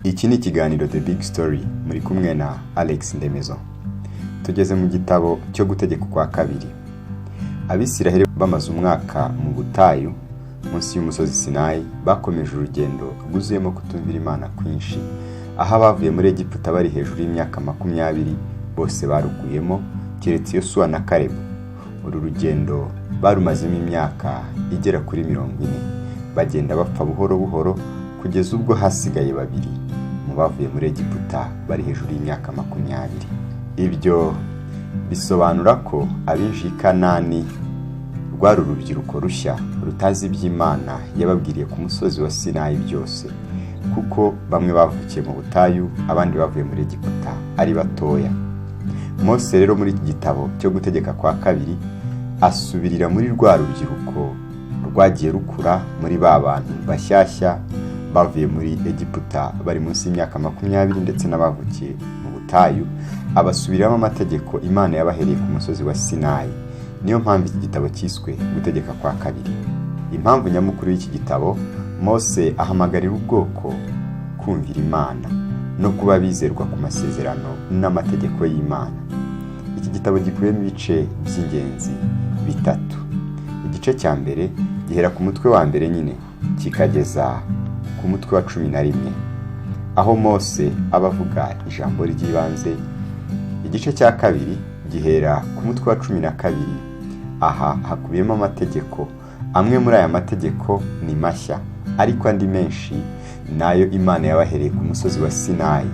Iki ni ikiganiro The Big Story muri kumwe na Alex Ndemezo. Tugeze mu gitabo cyo gutegeka kwa kabiri. Abisiraheli bamaze umwaka mu butayu munsi y'umusozi Sinayi, bakomeje urugendo rwuzuyemo kutumvira Imana kwinshi. Aha bavuye muri Egiputa bari hejuru y'imyaka 20, bose baruguyemo keretse Yosuwa na Kalebu. Uru rugendo barumazemo imyaka igera kuri 40, bagenda bapfa buhoro buhoro kugeza ubwo hasigaye babiri mu bavuye muri Egiputa bari hejuru y'imyaka 20. Ibyo bisobanura ko abinjiye i Kanani rwari urubyiruko rushya rutazi iby'Imana yababwiriye ku musozi wa Sinayi byose, kuko bamwe bavukiye mu butayu abandi bavuye muri Egiputa ari batoya. Mose rero muri iki gitabo cyo gutegeka kwa kabiri asubirira muri rwa rubyiruko rwagiye rukura muri ba bantu bashyashya bavuye muri Egiputa bari munsi y'imyaka 20 ndetse n'abavukiye mu butayu, abasubiramo amategeko Imana yabahereye ku musozi wa Sinayi. Niyo mpamvu iki gitabo cyiswe gutegeka kwa kabiri. Impamvu nyamukuru y'iki gitabo, Mose ahamagarira ubwoko kumvira Imana no kuba bizerwa ku masezerano n'amategeko y'Imana. Iki gitabo gikubiyemo ibice by'ingenzi bitatu. Igice cya mbere gihera ku mutwe wa mbere nyine kikageza ku mutwe wa 11, aho Mose abavuga ijambo ry'ibanze. Igice cya kabiri gihera ku mutwe wa 12. Aha hakubiyemo amategeko. Amwe muri aya mategeko ni mashya, ariko andi menshi nayo Imana yabahereye ku musozi wa Sinayi.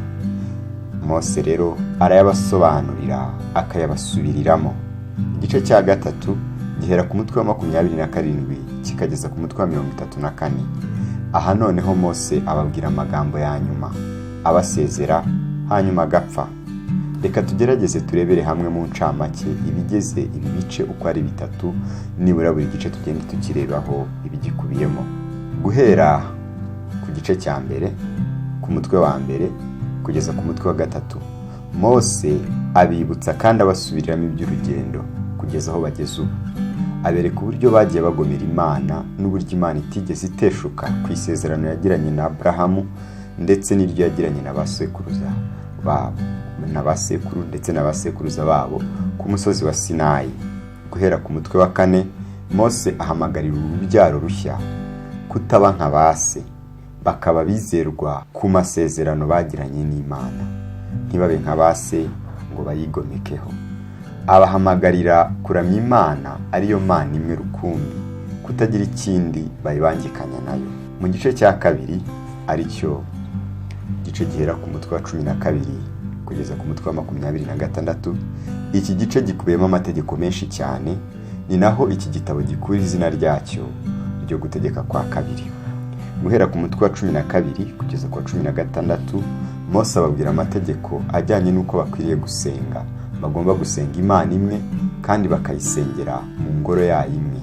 Mose rero arayabasobanurira akayabasubiriramo. Igice cya gatatu gihera ku mutwe wa 27 kikageza ku mutwe wa 34. Aha noneho Mose ababwira amagambo ya nyuma, abasezera hanyuma agapfa. Reka tugerageze turebere hamwe mu ncamake ibigize ibi bice uko ari bitatu, nibura buri gice tugende tukirebaho ibigikubiyemo. Guhera ku gice cya mbere ku mutwe wa mbere kugeza ku mutwe wa gatatu, Mose abibutsa kandi abasubiriramo iby'urugendo kugeza aho bageze ubu. Abereka uburyo bagiye bagomera Imana n'uburyo Imana itigeze iteshuka ku isezerano yagiranye na Abrahamu ndetse n'iryo yagiranye na basekuruza babo ndetse n'abasekuruza babo ku musozi wa Sinayi. Guhera ku mutwe wa 4, Mose ahamagarira urubyaro rushya kutaba nka base, bakaba bizerwa ku masezerano bagiranye n'Imana, ntibabe nka base ngo bayigomekeho. Abahamagarira kuramya Imana ariyo Mana imwe rukumbi, kutagira ikindi bayibangikanya nayo. Mu gice cya kabiri aricyo gice gihera ku mutwe wa 12 kugeza ku mutwe wa 26, iki gice gikubiyemo amategeko menshi cyane. Ni naho iki gitabo gikura izina ryacyo ryo gutegeka kwa kabiri. Guhera ku mutwe wa 12 kugeza ku wa 16, Mose ababwira amategeko ajyanye n'uko bakwiriye gusenga. Bagomba gusenga Imana imwe kandi bakayisengera mu ngoro yayo imwe,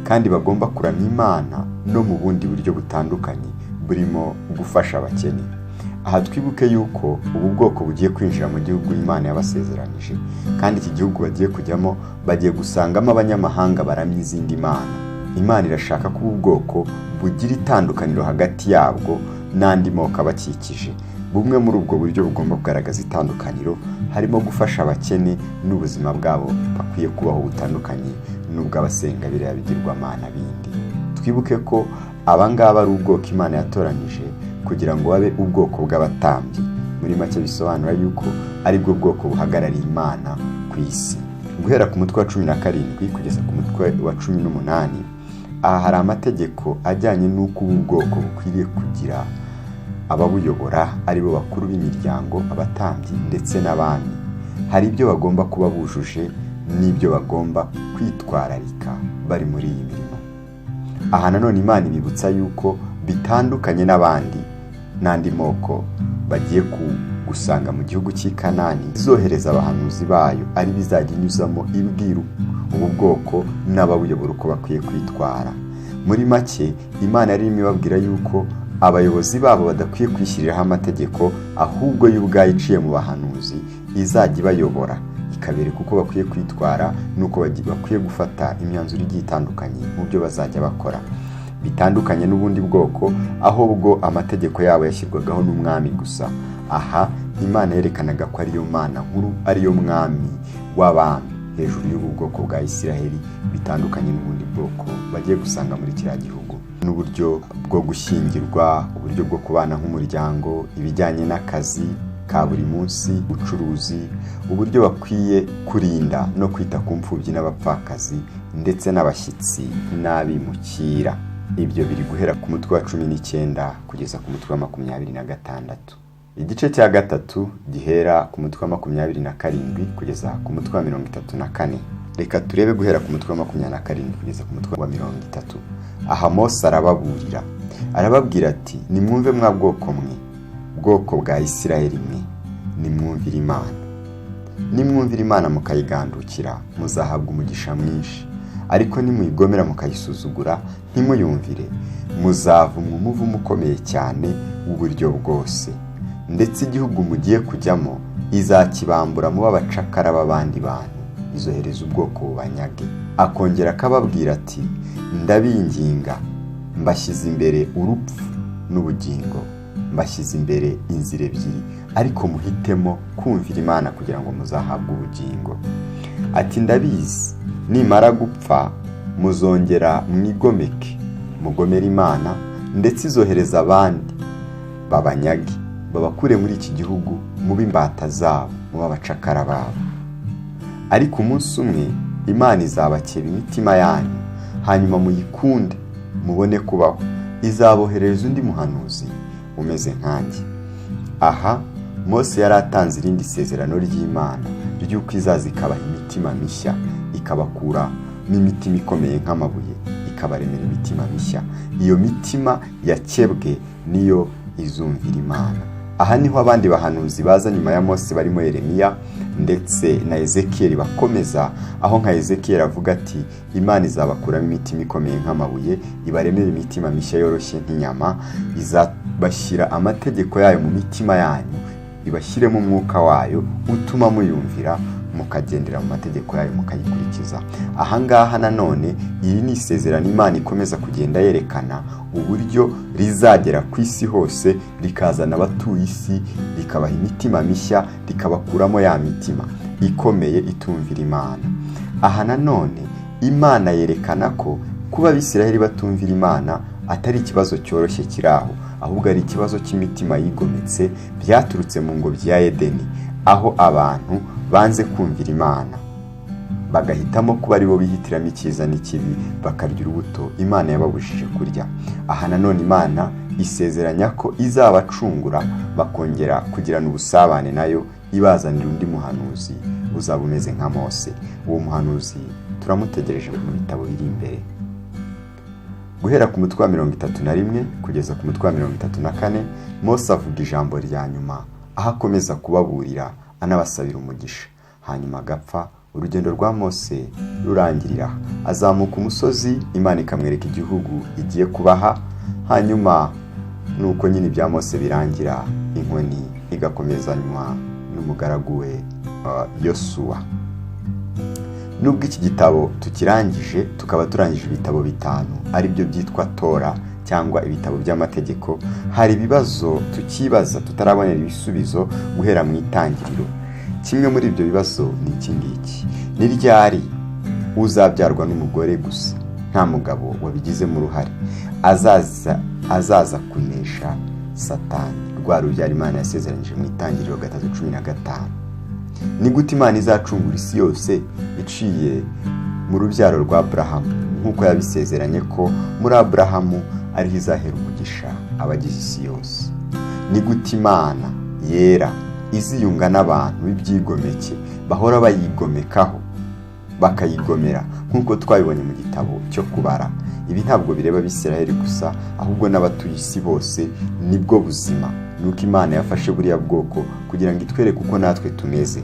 kandi bagomba kuramya Imana no mu bundi buryo butandukanye burimo gufasha abakene. Aha twibuke yuko ubu bwoko bugiye kwinjira mu gihugu Imana yabasezeranije, kandi iki gihugu bagiye kujyamo bagiye gusangamo abanyamahanga baramya izindi mana. Imana irashaka ko ubu bwoko bugira itandukaniro hagati yabwo n'andi moko abakikije. Bumwe muri ubwo buryo bugomba kugaragaza itandukaniro harimo gufasha abakene n'ubuzima bwabo bakwiye kubaho butandukanye n'ubw'abasenga biriya bigirwamana bindi. Twibuke ko abangaba ari ubwoko Imana yatoranije kugira ngo babe ubwoko bw'abatambyi. Muri make bisobanura yuko ari bwo bwoko buhagarariye Imana ku isi. Guhera ku mutwe wa 17 kugeza ku mutwe wa 18, aha hari amategeko ajyanye n'uko ubu bwoko bukwiriye kugira ababuyobora ari bo bakuru b'imiryango, abatambyi ndetse n'abami. Hari ibyo bagomba kuba bujuje n'ibyo bagomba kwitwararika bari muri iyi mirimo. Aha nanone Imana ibibutsa yuko bitandukanye n'andi moko bagiye gusanga mu gihugu cy'i Kanani. Izohereza abahanuzi bayo ari bizajya inyuzamo ibwiru ubu bwoko n'ababuyobora uko bakwiye kwitwara. Muri make Imana yari imibabwira yuko abayobozi babo badakwiye kwishyiriraho amategeko, ahubwo y'ubwayo iciye mu bahanuzi izajya ibayobora, ikabereka uko bakwiye kwitwara n'uko bakwiye gufata imyanzuro igiye itandukanye mu byo bazajya bakora. bitandukanye n'ubundi bwoko, ahubwo amategeko yabo yashyirwagaho n'umwami gusa. Aha Imana yerekanaga ko ariyo Mana nkuru, ariyo mwami w'abami hejuru y'ubu bwoko bwa Isiraheli, bitandukanye n'ubundi bwoko bagiye gusanga muri kiriya gihugu. N'uburyo bwo gushyingirwa, uburyo bwo kubana nk'umuryango, ibijyanye n'akazi ka buri munsi, ubucuruzi, uburyo bakwiye kurinda no kwita ku mfubyi n'abapfakazi ndetse n'abashyitsi n'abimukira. Ibyo biri guhera ku mutwe wa 19 kugeza ku mutwe wa 26. Igice cya gatatu gihera ku mutwe wa 27 kugeza ku mutwe wa 34. Reka turebe guhera ku mutwe wa 27 kugeza ku mutwe wa 30. Aha Mose arababurira, arababwira ati, nimwumve mwa bwoko mwe, bwoko bwa Isiraheli mwe, nimwumvire Imana. Nimwumvire Imana mukayigandukira, muzahabwa umugisha mwinshi. Ariko nimuyigomera mukayisuzugura, ntimuyumvire, muzavumwa umuvumo ukomeye cyane w'uburyo bwose. Ndetse igihugu mugiye kujyamo izakibambura muba abacakara b'abandi bantu, izohereza ubwoko bubanyage. Akongera akababwira ati, ndabinginga, mbashyize imbere urupfu n'ubugingo, mbashyize imbere inzira ebyiri, ariko muhitemo kumvira Imana kugira ngo muzahabwe ubugingo. Ati, ndabizi nimara gupfa muzongera mwigomeke, mugomera Imana, ndetse izohereza abandi babanyage, babakure muri iki gihugu, mube imbata zabo, mube abacakara babo. Ariko umunsi umwe Imana izabakeba imitima yanyu, hanyuma muyikunde, mubone kubaho. Izabohereza undi muhanuzi umeze nkanjye. Aha Mose yari atanze irindi sezerano ry'Imana ry'uko izaza ikabaha imitima mishya, ikabakura n'imitima ikomeye nk'amabuye, ikabaremera imitima mishya. Iyo mitima yakebwe niyo izumvira Imana. Aha niho abandi bahanuzi baza nyuma ya Mose barimo Yeremiya ndetse na Ezekiel bakomeza, aho nka Ezekiel avuga ati, Imana izabakuramo imitima ikomeye nk'amabuye, ibaremera imitima mishya yoroshye nk'inyama, izabashyira amategeko yayo mu mitima yanyu, ibashyiremo umwuka wayo utuma muyumvira, mukagendera mu mategeko yayo mukayikurikiza. Ahangaha nanone iri ni isezerano Imana ikomeza kugenda yerekana uburyo rizagera ku isi hose, rikazana abatuye isi, rikabaha imitima mishya, rikabakuramo ya mitima ikomeye itumvira Imana. Aha nanone Imana yerekana ko kuba Abisiraheli batumvira Imana atari ikibazo cyoroshye kiraho, ahubwo ari ikibazo cy'imitima yigometse byaturutse mu ngobyi ya Edeni, aho abantu banze kumvira Imana, bagahitamo kuba ari bo bihitiramo icyiza n'ikibi, bakarya urubuto Imana yababujije kurya. Aha nanone Imana isezeranya ko izabacungura, bakongera kugirana ubusabane nayo, ibazanira undi muhanuzi uzaba umeze nka Mose. Uwo muhanuzi turamutegereje mu bitabo biri imbere. Guhera ku mutwe wa 31 kugeza ku mutwe wa 34, Mose avuga ijambo rya nyuma, aho akomeza kubaburira anabasabira umugisha. Hanyuma agapfa. Urugendo rwa Mose rurangirira, azamuka umusozi, Imana ikamwereka igihugu igiye kubaha. Hanyuma nuko nyine ibya Mose birangira, inkoni igakomezanywa n'umugaragu we Yosuwa. Nubwo iki gitabo tukirangije, tukaba turangije ibitabo 5 ari byo byitwa Tora cyangwa ibitabo by'amategeko, hari ibibazo tukibaza tutarabonera ibisubizo guhera mu itangiriro. Kimwe muri ibyo bibazo ni iki ngiki: ni ryari uzabyarwa n'umugore gusa, nta mugabo wabigizemo uruhare, azaza kunesha Satani, rwa rubyaro Imana yasezeranyije mu itangiriro 3:15? Ni gute Imana izacungura isi yose iciye mu rubyaro rwa Aburahamu, nk'uko yabisezeranye ko muri Aburahamu ariho izahera umugisha abagize isi yose? Ni gute Imana yera iziyunga n'abantu b'ibyigomeke bahora bayigomekaho, bakayigomera nk'uko twabibonye mu gitabo cyo Kubara? Ibi ntabwo bireba Abisiraheli gusa, ahubwo n'abatuye isi bose nibwo buzima. Nuko Imana yafashe buriya bwoko kugira ngo itwereke uko natwe tumeze.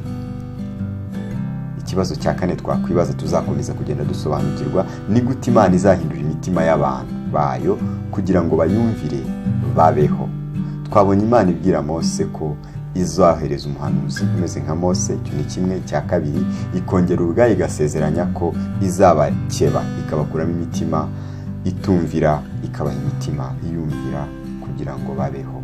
Ikibazo cya 4 twakwibaza, tuzakomeza kugenda dusobanukirwa, ni gute Imana izahindura imitima y'abantu bayo kugira ngo bayumvire babeho. Twabonye Imana ibwira Mose ko izohereza umuhanuzi umeze nka Mose, cyo ni kimwe. Cya kabiri, ikongera ubwayo igasezeranya ko izabakeba, ikabakuramo imitima itumvira ikabaha imitima iyumvira kugira ngo babeho.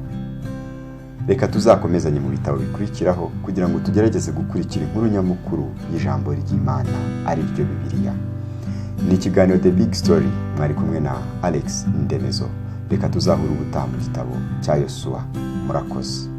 Reka tuzakomezanye mu bitabo bikurikiraho kugira ngo tugerageze gukurikira inkuru nyamukuru y'ijambo ry'Imana ari ryo Bibiliya. Ni ikiganiro The Big Story, mwari kumwe na Alex Ndemezo. Reka tuzahura ubutaha mu gitabo cya Yosuwa. Murakoze.